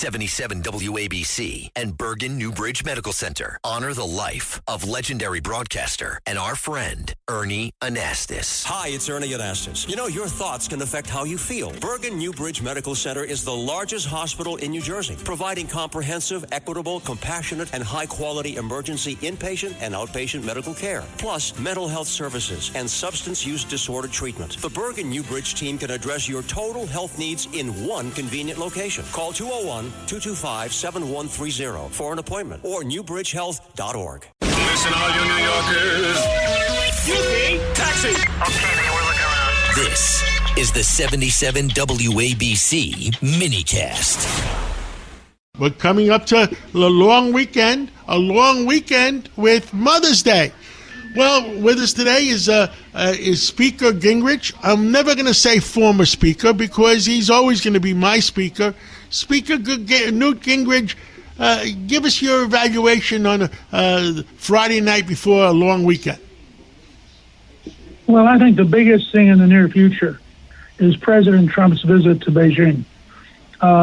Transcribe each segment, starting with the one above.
77 WABC and Bergen Newbridge Medical Center honor the life of legendary broadcaster and our friend, Ernie Anastas. Hi, it's Ernie Anastas. You know, your thoughts can affect how you feel. Bergen Newbridge Medical Center is the largest hospital in New Jersey, providing comprehensive, equitable, compassionate, and high-quality emergency inpatient and outpatient medical care, plus mental health services and substance use disorder treatment. The Bergen Newbridge team can address your total health needs in one convenient location. Call 201-225-7130 for an appointment or newbridgehealth.org. Listen, all you New Yorkers. Excuse me, taxi. Okay, man, we're looking around. This is the 77 WABC minicast. We're coming up to a long weekend with Mother's Day. Well, with us today is Speaker Gingrich. I'm never going to say former Speaker because he's always going to be my Speaker. Speaker Newt Gingrich, give us your evaluation on Friday night before a long weekend. Well, I think the biggest thing in the near future is President Trump's visit to Beijing.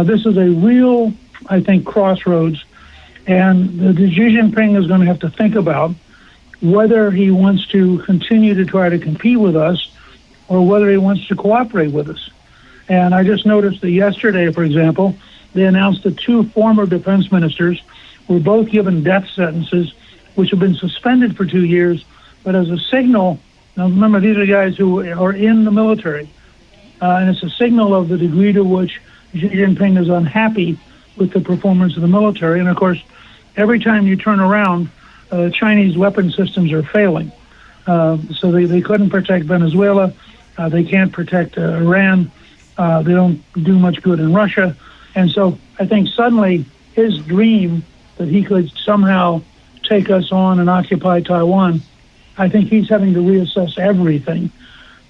This is a real, I think, crossroads, and Xi Jinping is going to have to think about whether he wants to continue to try to compete with us or whether he wants to cooperate with us. And I just noticed that yesterday, for example, they announced that two former defense ministers were both given death sentences, which have been suspended for 2 years, but as a signal. Now, remember, these are guys who are in the military, and it's a signal of the degree to which Xi Jinping is unhappy with the performance of the military. And, of course, every time you turn around, Chinese weapon systems are failing. So they couldn't protect Venezuela. They can't protect Iran. They don't do much good in Russia. And so I think suddenly his dream that he could somehow take us on and occupy Taiwan, I think he's having to reassess everything.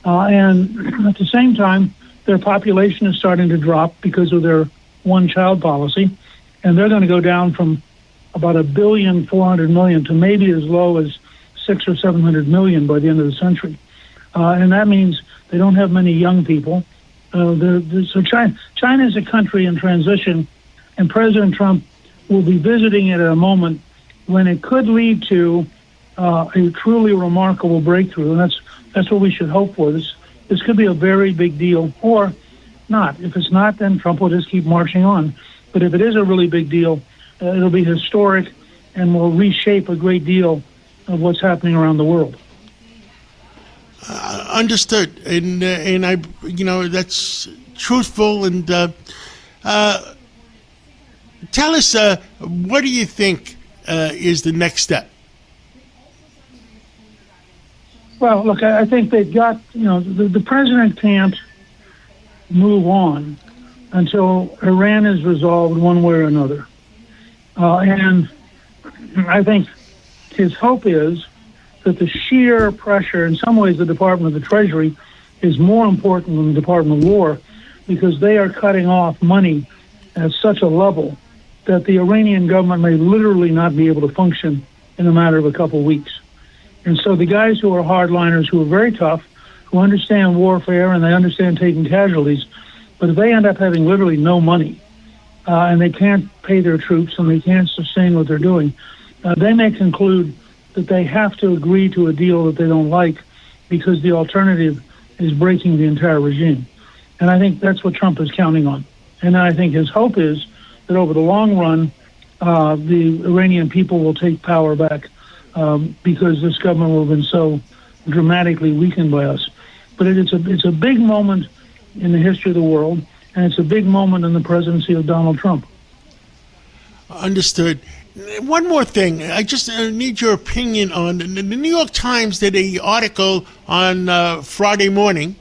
And at the same time, their population is starting to drop because of their one-child policy. And they're going to go down from about 1,400,000,000 to maybe as low as 600 or 700 million by the end of the century. And that means they don't have many young people. So China is a country in transition, and President Trump will be visiting it at a moment when it could lead to a truly remarkable breakthrough, and that's what we should hope for. This could be a very big deal, or not. If it's not, then Trump will just keep marching on. But if it is a really big deal, it'll be historic and will reshape a great deal of what's happening around the world. Understood, and I, that's truthful. And tell us, what do you think is the next step? Well, look, I think they've got, the president can't move on until Iran is resolved one way or another. And I think his hope is that the sheer pressure, in some ways the Department of the Treasury is more important than the Department of War, because they are cutting off money at such a level that the Iranian government may literally not be able to function in a matter of a couple of weeks. And so the guys who are hardliners, who are very tough, who understand warfare and they understand taking casualties, but if they end up having literally no money, and they can't pay their troops and they can't sustain what they're doing, they may conclude that they have to agree to a deal that they don't like because the alternative is breaking the entire regime. And I think that's what Trump is counting on. And I think his hope is that over the long run, the Iranian people will take power back because this government will have been so dramatically weakened by us. But it's a big moment in the history of the world, and it's a big moment in the presidency of Donald Trump. Understood. One more thing. I just need your opinion on the New York Times did an article on Friday morning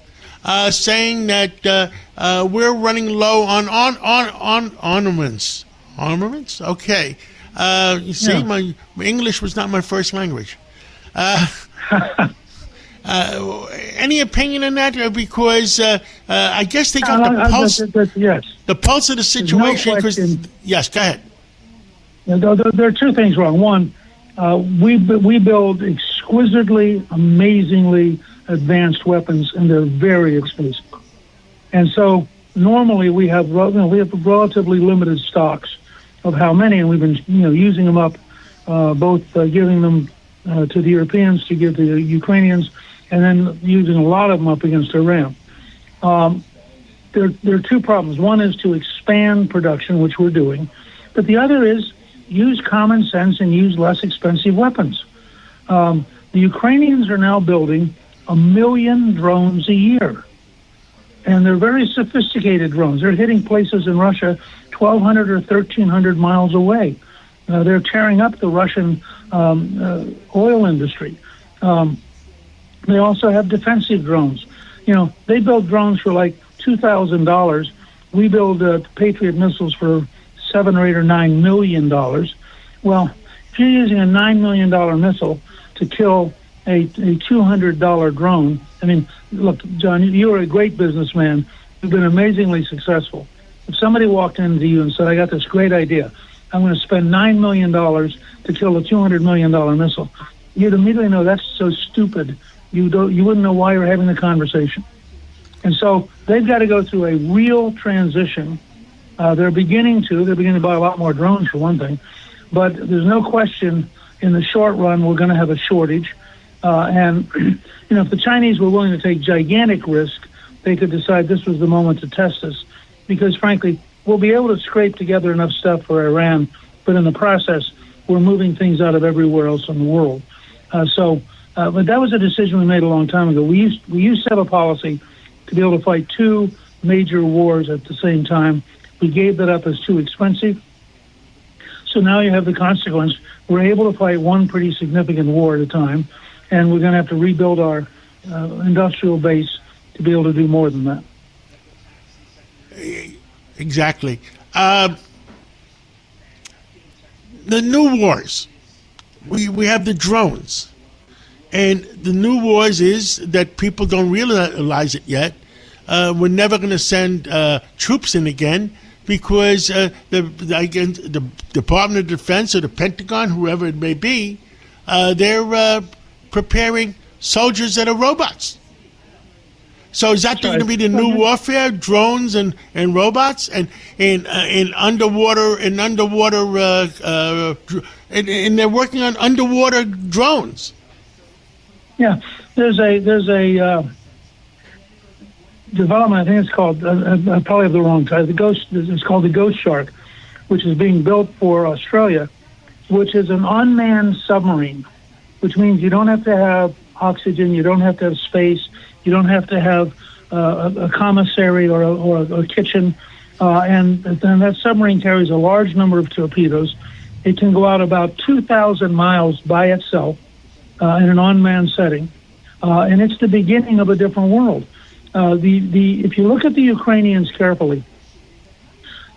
saying that we're running low on armaments. Armaments? Okay. You see, yeah. My English was not my first language. Any opinion on that? Because I guess they got the pulse. Yes. The pulse of the situation. No, yes, go ahead. There are two things wrong. One, we build exquisitely, amazingly advanced weapons, and they're very expensive. And so normally we have relatively limited stocks of how many, and we've been using them up, both giving them to the Europeans to give to the Ukrainians, and then using a lot of them up against Iran. There are two problems. One is to expand production, which we're doing, but the other is use common sense and use less expensive weapons. The Ukrainians are now building 1 million drones a year, and they're very sophisticated drones. They're hitting places in Russia 1,200 or 1,300 miles away. They're tearing up the Russian oil industry. They also have defensive drones. They build drones for like $2,000. We build Patriot missiles for $7 or $8 or $9 million. Well, if you're using a $9 million missile to kill a $200 drone, I mean, look, John, you're a great businessman. You've been amazingly successful. If somebody walked into you and said, I got this great idea, I'm going to spend $9 million to kill a $200 million missile, you'd immediately know that's so stupid. You wouldn't know why you're having the conversation. And so they've got to go through a real transition. They're beginning to buy a lot more drones, for one thing. But there's no question in the short run we're going to have a shortage. And if the Chinese were willing to take gigantic risk, they could decide this was the moment to test us. Because, frankly, we'll be able to scrape together enough stuff for Iran, but in the process, we're moving things out of everywhere else in the world. But that was a decision we made a long time ago. We used to have a policy to be able to fight two major wars at the same time. We gave that up as too expensive. So now you have the consequence. We're able to fight one pretty significant war at a time, and we're going to have to rebuild our industrial base to be able to do more than that. Exactly. The new wars. We have the drones. And the new wars is that people don't realize it yet. We're never going to send troops in again because the Department of Defense or the Pentagon, whoever it may be, they're preparing soldiers that are robots. So is that going to be the new warfare? Drones and robots and underwater and they're working on underwater drones. Yeah, there's a development. I think it's called. I probably have the wrong title. It's called the Ghost Shark, which is being built for Australia, which is an unmanned submarine, which means you don't have to have oxygen, you don't have to have space, you don't have to have a commissary or a kitchen, and then that submarine carries a large number of torpedoes. It can go out about 2,000 miles by itself. In an unmanned setting, and it's the beginning of a different world. If you look at the Ukrainians carefully,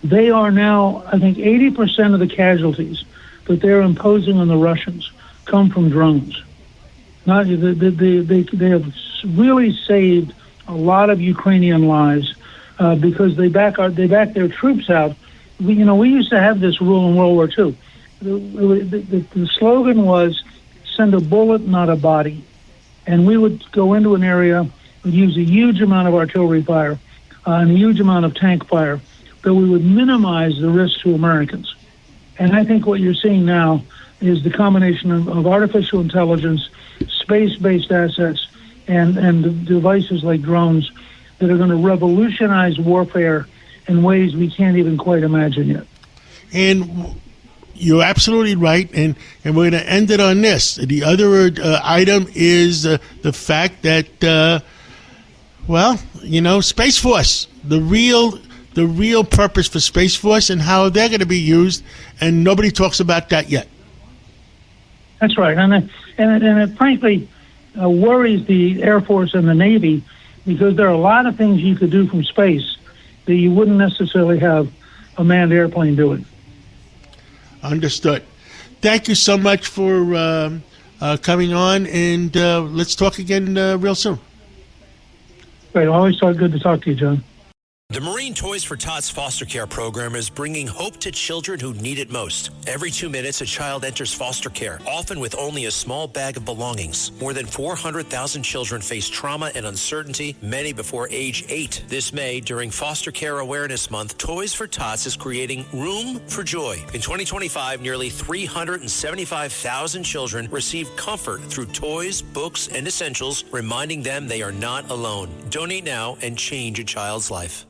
they are now, I think, 80% of the casualties that they're imposing on the Russians come from drones. They have really saved a lot of Ukrainian lives because they back their troops out. We used to have this rule in World War II. The slogan was, send a bullet, not a body. And we would go into an area, we'd use a huge amount of artillery fire and a huge amount of tank fire, but we would minimize the risk to Americans. And I think what you're seeing now is the combination of artificial intelligence, space-based assets, and devices like drones that are going to revolutionize warfare in ways we can't even quite imagine yet. And you're absolutely right, and we're going to end it on this. The other item is the fact that, Space Force, the real purpose for Space Force and how they're going to be used, and nobody talks about that yet. That's right, and it frankly worries the Air Force and the Navy because there are a lot of things you could do from space that you wouldn't necessarily have a manned airplane doing. Understood. Thank you so much for coming on, and let's talk again real soon. Great. Always good to talk to you, John. The Marine Toys for Tots foster care program is bringing hope to children who need it most. Every 2 minutes, a child enters foster care, often with only a small bag of belongings. More than 400,000 children face trauma and uncertainty, many before age 8. This May, during Foster Care Awareness Month, Toys for Tots is creating Room for Joy. In 2025, nearly 375,000 children received comfort through toys, books, and essentials, reminding them they are not alone. Donate now and change a child's life.